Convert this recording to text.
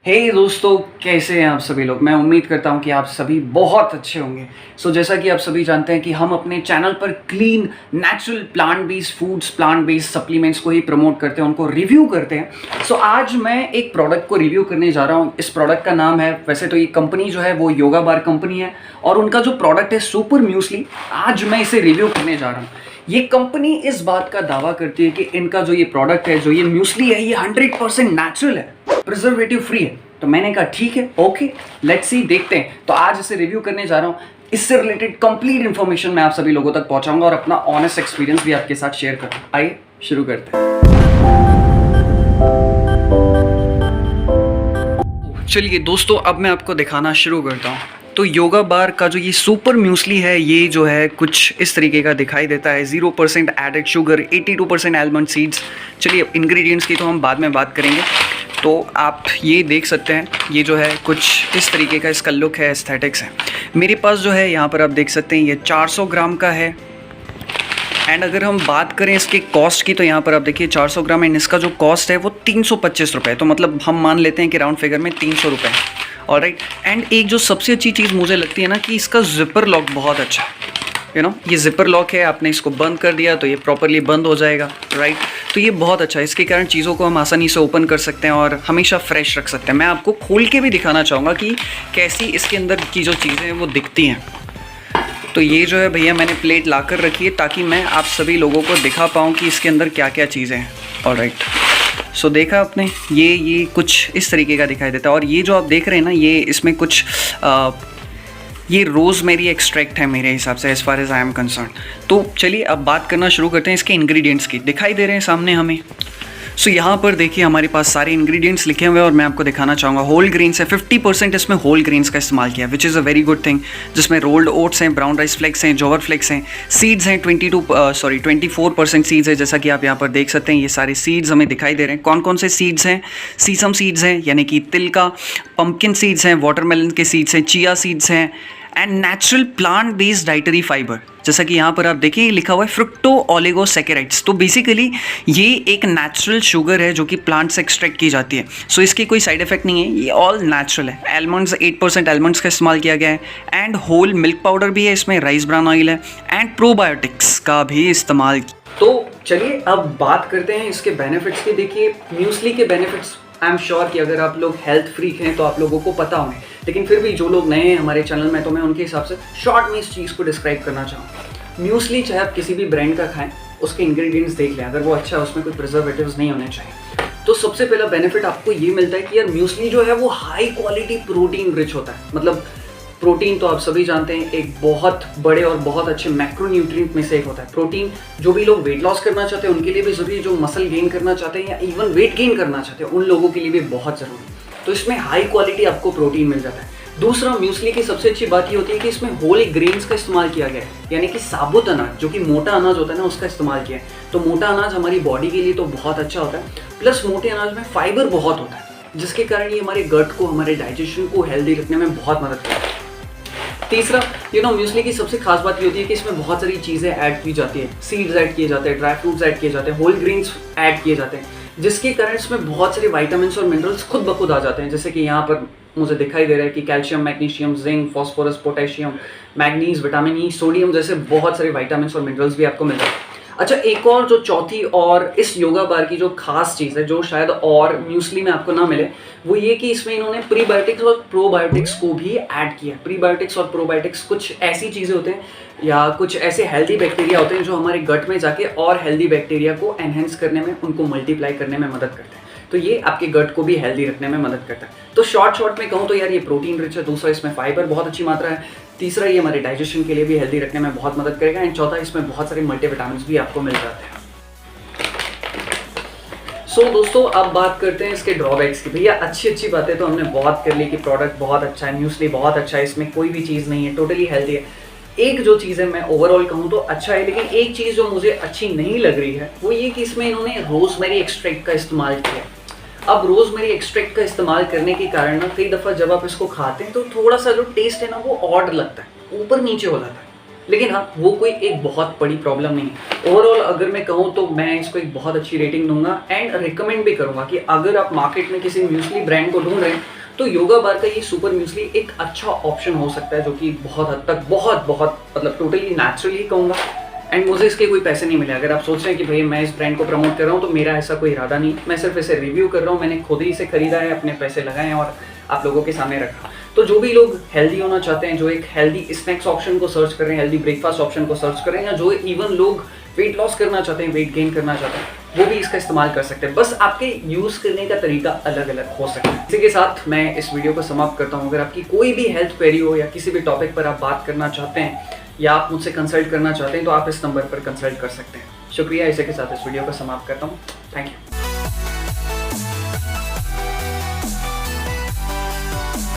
दोस्तों, कैसे हैं आप सभी लोग। मैं उम्मीद करता हूं कि आप सभी बहुत अच्छे होंगे। जैसा कि आप सभी जानते हैं कि हम अपने चैनल पर clean natural plant based foods, plant based supplements को ही प्रमोट करते हैं, उनको रिव्यू करते हैं। आज मैं एक प्रोडक्ट को रिव्यू करने जा रहा हूं। इस प्रोडक्ट का नाम है, वैसे तो ये कंपनी जो है वो योगा बार कंपनी है और उनका जो प्रोडक्ट है सुपर म्यूसली। आज मैं इसे रिव्यू करने जा रहा हूँ। ये कंपनी इस बात का दावा करती है कि इनका जो ये प्रोडक्ट है, जो ये म्यूसली है, ये 100% नेचुरल है, प्रिजर्वेटिव फ्री है। तो मैंने कहा ठीक है, ओके लेट्स सी, देखते हैं। तो आज इसे रिव्यू करने जा रहा हूँ। इससे रिलेटेड कंप्लीट इन्फॉर्मेशन मैं आप सभी लोगों तक पहुंचाऊंगा और अपना ऑनेस्ट एक्सपीरियंस भी आपके साथ शेयर करूँ। आइए शुरू करते हैं। चलिए दोस्तों, अब मैं आपको दिखाना शुरू करता हूँ। तो योगा बार का जो ये सुपर म्यूसली है, ये जो है कुछ इस तरीके का दिखाई देता है। 0% एडेड शुगर, 82% आलमंड सीड्स। चलिए इंग्रेडिएंट्स की तो हम बाद में बात करेंगे। तो आप ये देख सकते हैं, ये जो है कुछ इस तरीके का इसका लुक है, एस्थेटिक्स है। मेरे पास जो है यहाँ पर आप देख सकते हैं ये 400 ग्राम का है। एंड अगर हम बात करें इसके कॉस्ट की, तो यहाँ पर आप देखिए 400 ग्राम एंड इसका जो कॉस्ट है वो 325 रुपये। तो मतलब हम मान लेते हैं कि राउंड फिगर में 300 रुपये। ऑलराइट। एंड एक जो सबसे अच्छी चीज़ मुझे लगती है ना, कि इसका जिपर लॉक बहुत अच्छा है। ये जिपर लॉक है, आपने इसको बंद कर दिया तो ये प्रॉपरली बंद हो जाएगा। राइट। तो ये बहुत अच्छा है, इसके कारण चीज़ों को हम आसानी से ओपन कर सकते हैं और हमेशा फ्रेश रख सकते हैं। मैं आपको खोल के भी दिखाना चाहूँगा कि कैसी इसके अंदर की जो चीज़ें हैं वो दिखती हैं। तो ये जो है भैया, मैंने प्लेट ला कर रखी है ताकि मैं आप सभी लोगों को दिखा पाऊँ कि इसके अंदर क्या क्या चीज़ें हैं। ऑलराइट। सो देखा आपने, ये कुछ इस तरीके का दिखाई देता है। और ये जो आप देख रहे हैं ना, ये इसमें कुछ ये रोज़मेरी एक्सट्रैक्ट है मेरे हिसाब से, as far as I am concern. तो चलिए अब बात करना शुरू करते हैं इसके इंग्रेडिएंट्स की। दिखाई दे रहे हैं सामने हमें। यहाँ पर देखिए हमारे पास सारे इंग्रेडिएंट्स लिखे हुए हैं और मैं आपको दिखाना चाहूँगा। होल ग्रेन्स है, 50% इसमें होल ग्रेन्स का इस्तेमाल किया, which is a very good thing. जिसमें रोल्ड ओट्स हैं, ब्राउन राइस फ्लेक्स हैं, जोवर फ्लेक्स हैं, सीड्स हैं 24% सीड्स है। जैसा कि आप यहाँ पर देख सकते हैं, ये सारे सीड्स हमें दिखाई दे रहे हैं। कौन कौन से सीड्स हैं? सीसम सीड्स हैं, यानी कि तिल का, पम्पकिन सीड्स हैं, वाटरमेलन के सीड्स हैं, चिया सीड्स हैं, and natural plant based dietary fibre. जैसा कि यहाँ पर आप देखिए लिखा हुआ है फ्रुक्टो ओलिगोसैकेराइड्स। तो बेसिकली ये एक नेचुरल शुगर है जो कि प्लांट से एक्सट्रैक्ट की जाती है। इसकी कोई साइड इफेक्ट नहीं है, ये ऑल नेचुरल है। एलमंड्स 8% एलमंड्स का इस्तेमाल किया गया है। एंड होल मिल्क पाउडर भी है इसमें, राइस ब्रान ऑयल है, एंड प्रोबायोटिक्स का भी इस्तेमाल। तो चलिए अब बात करते हैं इसके बेनिफिट्स की। देखिए म्यूसली के बेनिफिट्स, आई एम श्योर कि अगर आप लोग हेल्थ फ्रीक हैं तो आप लोगों को पता होंगे, लेकिन फिर भी जो लोग नए हैं हमारे चैनल में, तो मैं उनके हिसाब से शॉर्ट में इस चीज़ को डिस्क्राइब करना चाहूँ। म्यूसली चाहे आप किसी भी ब्रांड का खाएं, उसके इंग्रेडिएंट्स देख लें, अगर वो अच्छा है, उसमें कोई प्रिजर्वेटिव्स नहीं होने चाहिए। तो सबसे पहला बेनिफिट आपको ये मिलता है कि यार म्यूसली जो है वो हाई क्वालिटी प्रोटीन रिच होता है। मतलब प्रोटीन तो आप सभी जानते हैं एक बहुत बड़े और बहुत अच्छे मैक्रोन्यूट्रिएंट में से एक होता है। प्रोटीन जो भी लोग वेट लॉस करना चाहते हैं उनके लिए भी ज़रूरी है, जो मसल गेन करना चाहते हैं या इवन वेट गेन करना चाहते हैं उन लोगों के लिए भी बहुत ज़रूरी है। तो इसमें हाई क्वालिटी आपको प्रोटीन मिल जाता है। दूसरा, म्यूसली की सबसे अच्छी बात ये होती है कि इसमें होल ग्रेन्स का इस्तेमाल किया गया है, यानी कि साबुत अनाज, जो कि मोटा अनाज होता है ना, उसका इस्तेमाल किया है। तो मोटा अनाज हमारी बॉडी के लिए तो बहुत अच्छा होता है, प्लस मोटे अनाज में फाइबर बहुत होता है, जिसके कारण ये हमारे गट को, हमारे डाइजेशन को हेल्दी रखने में बहुत मदद करता है। तीसरा, म्यूसली की सबसे खास बात ये होती है कि इसमें बहुत सारी चीज़ें ऐड की जाती है। सीड्स ऐड किए जाते हैं, ड्राई फ्रूट्स ऐड किए जाते हैं, होल ग्रेन्स ऐड किए जाते हैं, जिसके कारण इसमें बहुत सारे विटामिन्स और मिनरल्स खुद ब खुद आ जाते हैं। जैसे कि यहाँ पर मुझे दिखाई दे रहा है कि calcium, magnesium, zinc, phosphorus, potassium, manganese, vitamin E, sodium जैसे बहुत सारे विटामिन्स और मिनरल्स भी आपको मिल जाते हैं। अच्छा, एक और जो चौथी और इस योगा बार की जो खास चीज़ है, जो शायद और म्यूसली में आपको ना मिले, वो ये कि इसमें इन्होंने प्रीबायोटिक्स और प्रोबायोटिक्स को भी ऐड किया। प्रीबायोटिक्स और प्रोबायोटिक्स कुछ ऐसी चीज़ें होते हैं या कुछ ऐसे हेल्दी बैक्टीरिया होते हैं जो हमारे गट में जाके और हेल्दी बैक्टीरिया को एनहेंस करने में, उनको मल्टीप्लाई करने में मदद करते हैं। तो ये आपके गट को भी हेल्दी रखने में मदद करता है। तो शॉर्ट में कहूँ तो यार ये प्रोटीन रिच है। दूसरा, इसमें फाइबर बहुत अच्छी मात्रा है। तीसरा, ये हमारे डाइजेशन के लिए भी हेल्दी रखने में बहुत मदद करेगा। एंड चौथा, इसमें बहुत सारे मल्टीविटामिन्स भी आपको मिल जाते हैं। दोस्तों अब बात करते हैं इसके ड्रॉबैक्स की। भैया अच्छी बातें तो हमने बहुत कर ली कि प्रोडक्ट बहुत अच्छा है, म्यूसली बहुत अच्छा है, इसमें कोई भी चीज़ नहीं है, टोटली हेल्दी है। एक जो चीज़ है, मैं ओवरऑल कहूँ तो अच्छा है, लेकिन एक चीज़ जो मुझे अच्छी नहीं लग रही है वो ये कि इसमें इन्होंने रोजमेरी एक्सट्रैक्ट का इस्तेमाल किया। अब रोजमेरी एक्सट्रैक्ट का इस्तेमाल करने के कारण ना, कई दफ़ा जब आप इसको खाते हैं तो थोड़ा सा जो टेस्ट है ना वो ऑड लगता है, ऊपर नीचे हो जाता है। लेकिन हाँ, वो कोई एक बहुत बड़ी प्रॉब्लम नहीं है। ओवरऑल अगर मैं कहूँ तो मैं इसको एक बहुत अच्छी रेटिंग दूंगा एंड रिकमेंड भी करूँगा कि अगर आप मार्केट में किसी म्यूसली ब्रांड को ढूंढ रहे हैं तो योगा बार का ये सुपर म्यूसली एक अच्छा ऑप्शन हो सकता है, जो कि बहुत हद तक बहुत मतलब टोटली नेचुरली कहूँगा। एंड मुझे इसके कोई पैसे नहीं मिले। अगर आप सोच रहे हैं कि भाई मैं इस ब्रांड को प्रमोट कर रहा हूँ, तो मेरा ऐसा कोई इरादा नहीं, मैं सिर्फ इसे रिव्यू कर रहा हूँ। मैंने खुद ही इसे खरीदा है, अपने पैसे लगाए हैं और आप लोगों के सामने रखा। तो जो भी लोग हेल्दी होना चाहते हैं, जो एक हेल्दी स्नैक्स ऑप्शन को सर्च कर रहे हैं, हेल्दी ब्रेकफास्ट ऑप्शन को सर्च कर रहे हैं, या जो इवन लोग वेट लॉस करना चाहते हैं, वेट गेन करना चाहते हैं, वो भी इसका इस्तेमाल कर सकते हैं। बस आपके यूज़ करने का तरीका अलग अलग हो सकता है। इसी के साथ मैं इस वीडियो को समाप्त करता हूँ। अगर आपकी कोई भी हेल्थ क्वेरी हो या किसी भी टॉपिक पर आप बात करना चाहते हैं या आप मुझसे कंसल्ट करना चाहते हैं, तो आप इस नंबर पर कंसल्ट कर सकते हैं। शुक्रिया। इसी के साथ इस वीडियो को समाप्त करता हूँ। Thank you.